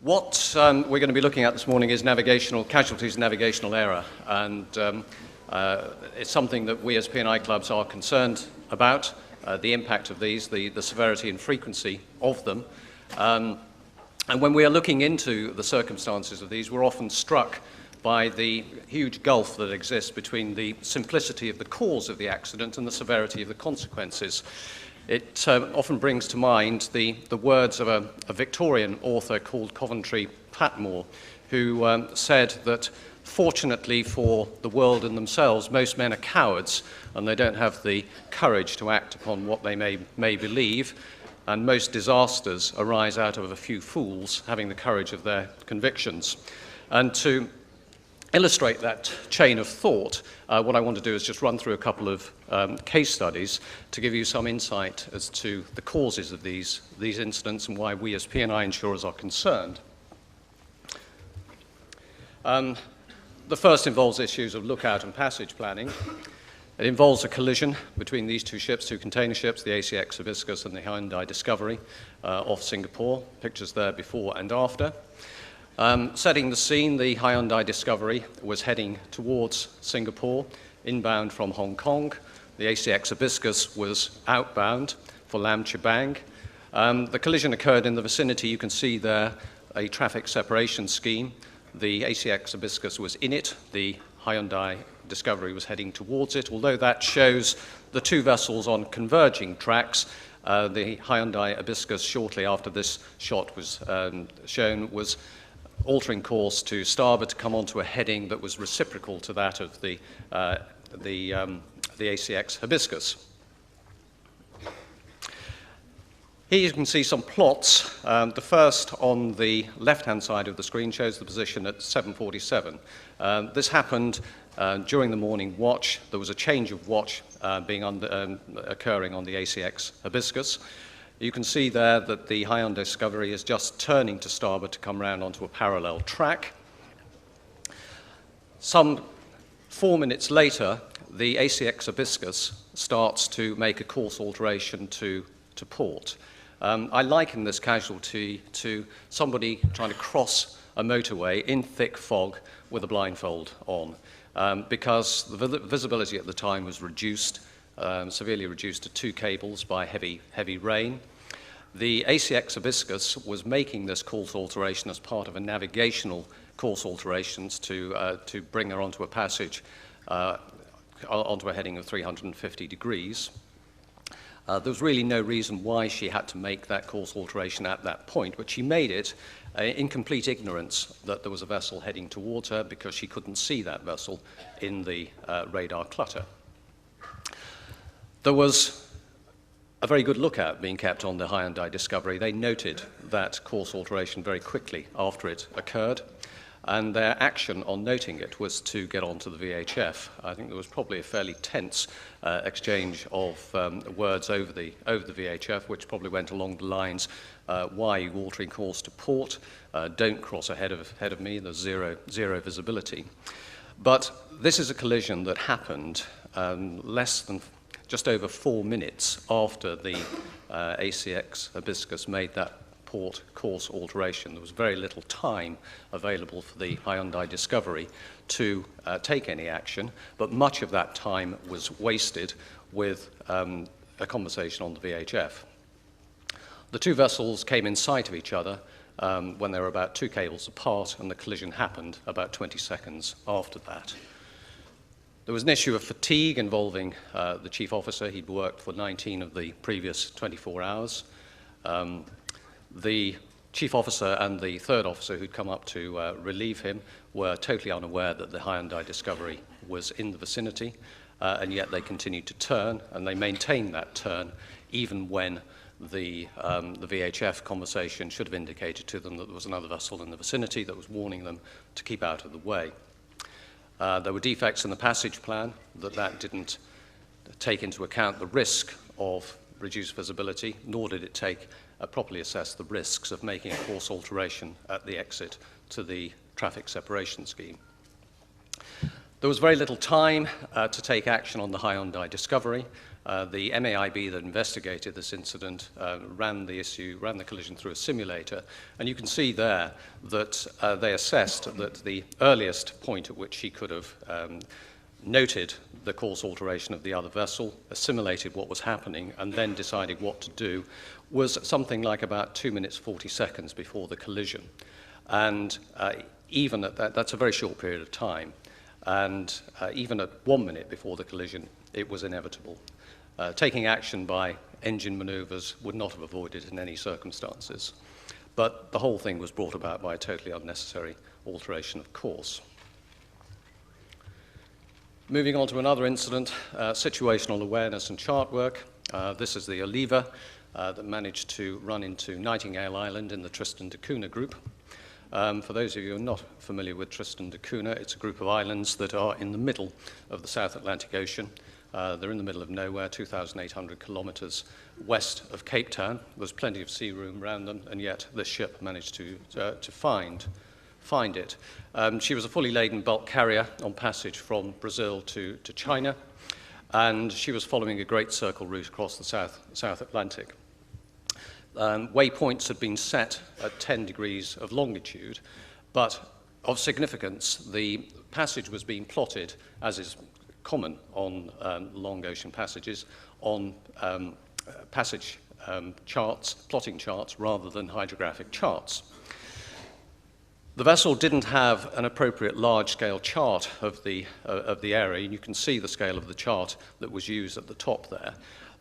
What we're going to be looking at this morning is navigational casualties, navigational error, and it's something that we as P&I clubs are concerned about, the impact of these, the severity and frequency of them. And when we are looking into the circumstances of these, we're often struck by the huge gulf that exists between the simplicity of the cause of the accident and the severity of the consequences. It often brings to mind the words of a Victorian author called Coventry Patmore, who said that fortunately for the world and themselves, most men are cowards and they don't have the courage to act upon what they may believe, and most disasters arise out of a few fools having the courage of their convictions. And to illustrate that chain of thought, what I want to do is just run through a couple of case studies to give you some insight as to the causes of these incidents and why we as P&I insurers are concerned. The first involves issues of lookout and passage planning. It involves a collision between these two ships, two container ships, the ACX Hibiscus and the Hyundai Discovery off Singapore. Pictures there before and after. Setting the scene, the Hyundai Discovery was heading towards Singapore, inbound from Hong Kong. The ACX Hibiscus was outbound for Lam Chabang. The collision occurred in the vicinity. You can see there a traffic separation scheme. The ACX Hibiscus was in it. The Hyundai Discovery was heading towards it. Although that shows the two vessels on converging tracks, the Hyundai Hibiscus, shortly after this shot was shown, was altering course to starboard to come onto a heading that was reciprocal to that of the ACX Hibiscus. Here you can see some plots. The first on the left-hand side of the screen shows the position at 7:47. This happened during the morning watch. There was a change of watch occurring on the ACX Hibiscus. You can see there that the Hyundai Discovery is just turning to starboard to come round onto a parallel track. Some 4 minutes later, the ACX Hibiscus starts to make a course alteration to port. I liken this casualty to somebody trying to cross a motorway in thick fog with a blindfold on, because the visibility at the time was reduced, severely reduced to 2 cables by heavy rain. The ACX Hibiscus was making this course alteration as part of a navigational course alterations to bring her onto a passage, onto a heading of 350 degrees. There was really no reason why she had to make that course alteration at that point, but she made it in complete ignorance that there was a vessel heading towards her because she couldn't see that vessel in the radar clutter. There was a very good lookout being kept on the Hyundai Discovery. They noted that course alteration very quickly after it occurred, and their action on noting it was to get onto the VHF. I think there was probably a fairly tense exchange of words over the VHF, which probably went along the lines, why are you altering course to port? Don't cross ahead of me, there's zero visibility. But this is a collision that happened just over 4 minutes after the ACX Hibiscus made that port course alteration. There was very little time available for the Hyundai Discovery to take any action, but much of that time was wasted with a conversation on the VHF. The two vessels came in sight of each other when they were about 2 cables apart, and the collision happened about 20 seconds after that. There was an issue of fatigue involving the chief officer. He'd worked for 19 of the previous 24 hours. The chief officer and the third officer who'd come up to relieve him were totally unaware that the Hyundai Discovery was in the vicinity, and yet they continued to turn, and they maintained that turn even when the VHF conversation should have indicated to them that there was another vessel in the vicinity that was warning them to keep out of the way. There were defects in the passage plan that didn't take into account the risk of reduced visibility, nor did it properly assess the risks of making a course alteration at the exit to the traffic separation scheme. There was very little time to take action on the Hyundai discovery. The MAIB that investigated this incident ran the collision through a simulator, and you can see there that they assessed that the earliest point at which he could have noted the course alteration of the other vessel, assimilated what was happening, and then decided what to do, was something like about 2 minutes 40 seconds before the collision. And even at that, that's a very short period of time. And even at 1 minute before the collision, it was inevitable. Taking action by engine maneuvers would not have avoided it in any circumstances. But the whole thing was brought about by a totally unnecessary alteration of course. Moving on to another incident, situational awareness and chart work. This is the Oliva that managed to run into Nightingale Island in the Tristan da Cunha group. For those of you who are not familiar with Tristan da Cunha, it's a group of islands that are in the middle of the South Atlantic Ocean. They're in the middle of nowhere, 2,800 kilometers west of Cape Town. There's plenty of sea room around them, and yet this ship managed to find it. She was a fully laden bulk carrier on passage from Brazil to China, and she was following a great circle route across the South Atlantic. Waypoints had been set at 10 degrees of longitude, but of significance, the passage was being plotted, as is common on long ocean passages, on plotting charts rather than hydrographic charts. The vessel didn't have an appropriate large-scale chart of the area, and you can see the scale of the chart that was used at the top there.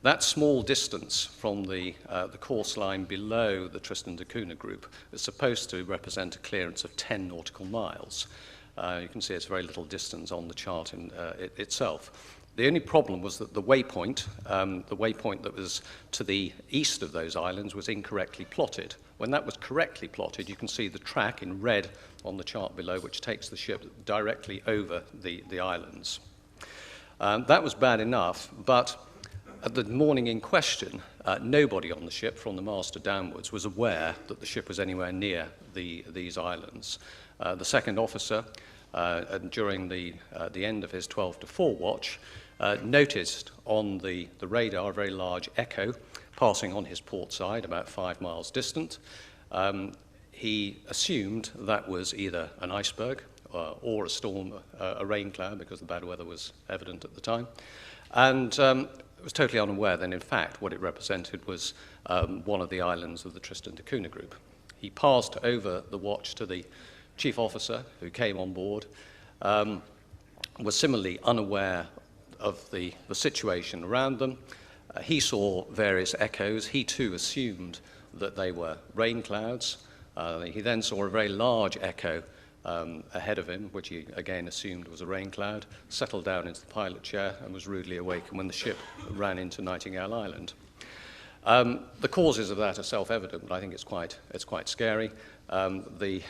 That small distance from the course line below the Tristan da Cunha group is supposed to represent a clearance of 10 nautical miles. You can see it's very little distance on the chart itself. The only problem was that the waypoint that was to the east of those islands was incorrectly plotted. When that was correctly plotted, you can see the track in red on the chart below, which takes the ship directly over the islands. That was bad enough, but at the morning in question, nobody on the ship, from the master downwards, was aware that the ship was anywhere near these islands. The second officer, during the end of his 12 to 4 watch, noticed on the radar a very large echo passing on his port side, about 5 miles distant. He assumed that was either an iceberg or a storm, a rain cloud, because the bad weather was evident at the time. And was totally unaware that, in fact, what it represented was one of the islands of the Tristan da Cunha group. He passed over the watch to the chief officer, who came on board, was similarly unaware of the situation around them. He saw various echoes. He, too, assumed that they were rain clouds. He then saw a very large echo ahead of him, which he again assumed was a rain cloud, settled down into the pilot chair and was rudely awakened when the ship ran into Nightingale Island. The causes of that are self-evident, but I think it's quite scary. The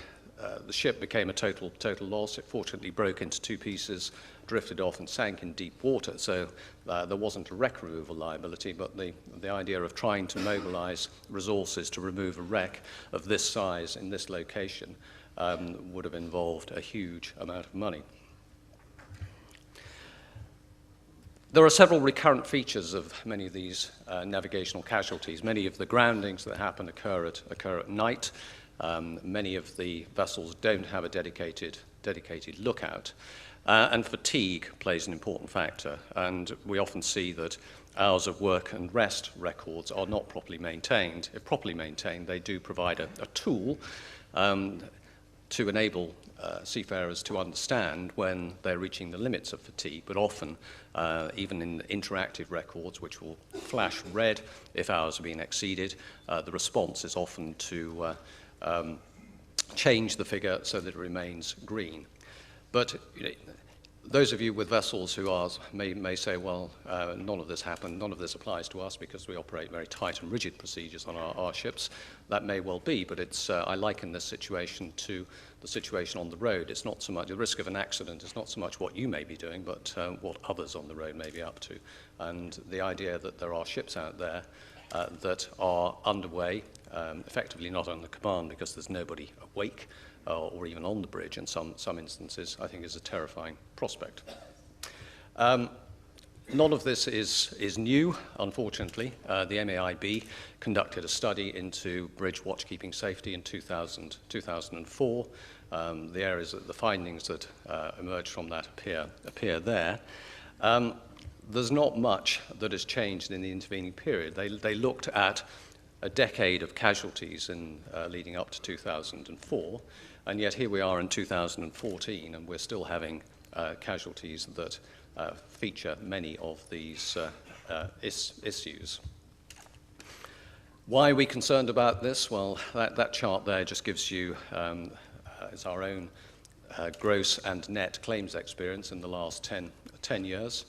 ship became a total loss. It fortunately broke into 2 pieces, drifted off and sank in deep water, so there wasn't a wreck removal liability, but the idea of trying to mobilize resources to remove a wreck of this size in this location would have involved a huge amount of money. There are several recurrent features of many of these navigational casualties. Many of the groundings that happen occur at night. Many of the vessels don't have a dedicated lookout. And fatigue plays an important factor. And we often see that hours of work and rest records are not properly maintained. If properly maintained, they do provide a tool to enable seafarers to understand when they're reaching the limits of fatigue, but often, even in interactive records, which will flash red if hours are being exceeded, the response is often to change the figure so that it remains green. But those of you with vessels who may say, well, none of this happened, none of this applies to us because we operate very tight and rigid procedures on our ships. That may well be, but I liken this situation to the situation on the road. It's not so much the risk of an accident, it's not so much what you may be doing, but what others on the road may be up to. And the idea that there are ships out there that are underway, effectively not under command because there's nobody awake, or even on the bridge in some instances, I think is a terrifying prospect. None of this is new, unfortunately. The MAIB conducted a study into bridge watchkeeping safety in 2004. The areas, the findings that emerged from that appear there. There's not much that has changed in the intervening period. They looked at a decade of casualties leading up to 2004, and yet here we are in 2014, and we're still having casualties that feature many of these issues. Why are we concerned about this? Well, that chart there just gives you it's our own gross and net claims experience in the last 10 years.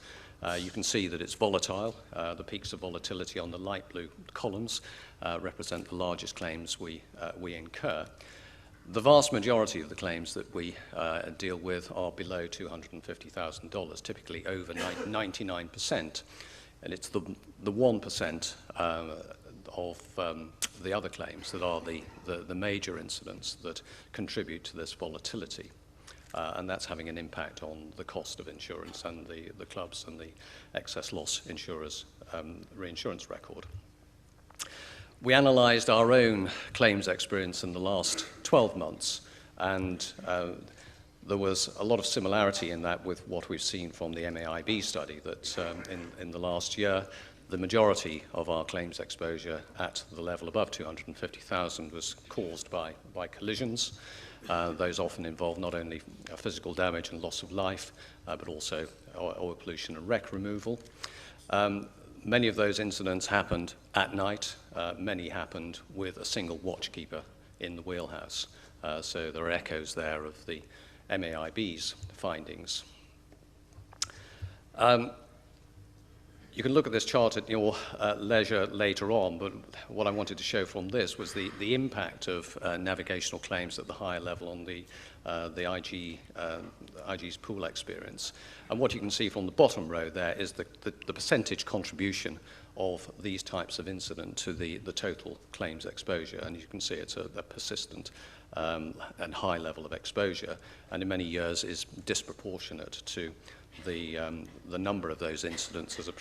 You can see that it's volatile. The peaks of volatility on the light blue columns represent the largest claims we incur. The vast majority of the claims that we deal with are below $250,000, typically over 99%. And it's the 1% of the other claims that are the major incidents that contribute to this volatility. And that's having an impact on the cost of insurance and the clubs and the excess loss insurers' reinsurance record. We analysed our own claims experience in the last 12 months, and there was a lot of similarity in that with what we've seen from the MAIB study, that in the last year, the majority of our claims exposure at the level above 250,000 was caused by collisions. Those often involve not only physical damage and loss of life, but also oil pollution and wreck removal. Many of those incidents happened at night. Many happened with a single watchkeeper in the wheelhouse. So there are echoes there of the MAIB's findings. You can look at this chart at your leisure later on, but what I wanted to show from this was the impact of navigational claims at the higher level on the IG's pool experience. And what you can see from the bottom row there is the percentage contribution of these types of incident to the total claims exposure. And you can see it's a persistent and high level of exposure, and in many years is disproportionate to the number of those incidents as a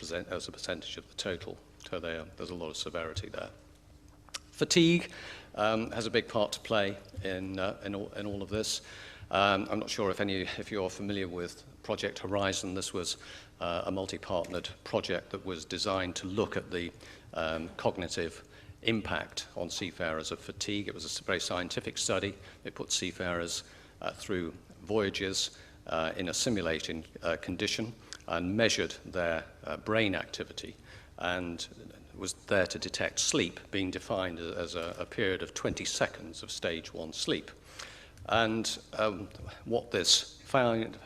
percentage of the total. So there's a lot of severity there. Fatigue has a big part to play in all of this. I'm not sure if you're familiar with Project Horizon. This was a multi-partnered project that was designed to look at the cognitive impact on seafarers of fatigue. It was a very scientific study. It put seafarers through voyages in a simulating condition and measured their brain activity, and was there to detect sleep, being defined as a period of 20 seconds of stage 1 sleep. And what this found,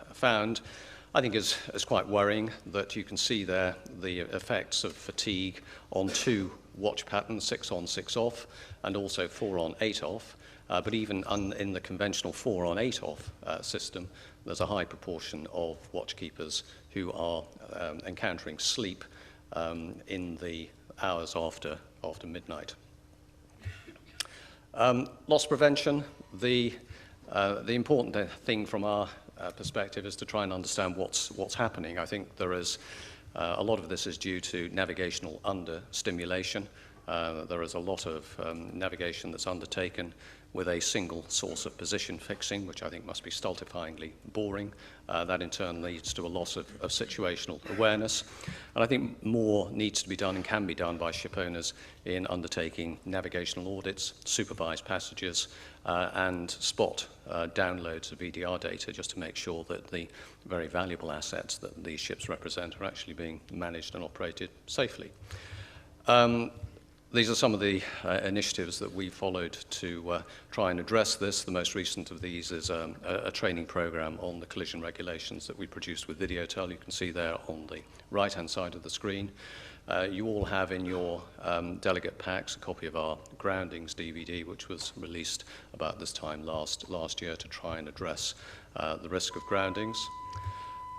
I think, is quite worrying, that you can see there the effects of fatigue on 2 watch patterns, 6 on, 6 off, and also 4 on, 8 off. But even in the conventional 4 on, 8 off system, there's a high proportion of watchkeepers who are encountering sleep in the hours after midnight. Loss prevention, the important thing from our perspective is to try and understand what's happening. I think there is a lot of this is due to navigational understimulation. There is a lot of navigation that's undertaken with a single source of position fixing, which I think must be stultifyingly boring. That in turn leads to a loss of situational awareness. And I think more needs to be done and can be done by ship owners in undertaking navigational audits, supervised passages, and spot downloads of VDR data, just to make sure that the very valuable assets that these ships represent are actually being managed and operated safely. These are some of the initiatives that we followed to try and address this. The most recent of these is a training program on the collision regulations that we produced with Videotel. You can see there on the right-hand side of the screen. You all have in your delegate packs a copy of our groundings DVD, which was released about this time last year to try and address the risk of groundings.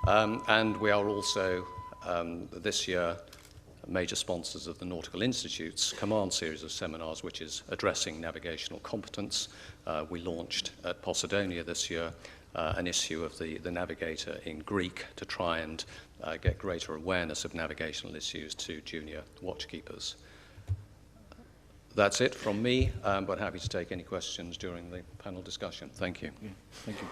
And we are also this year major sponsors of the Nautical Institute's Command series of seminars, which is addressing navigational competence. We launched at Posidonia this year an issue of the Navigator in Greek to try and get greater awareness of navigational issues to junior watchkeepers. That's it from me, but happy to take any questions during the panel discussion. Thank you. Yeah, thank you.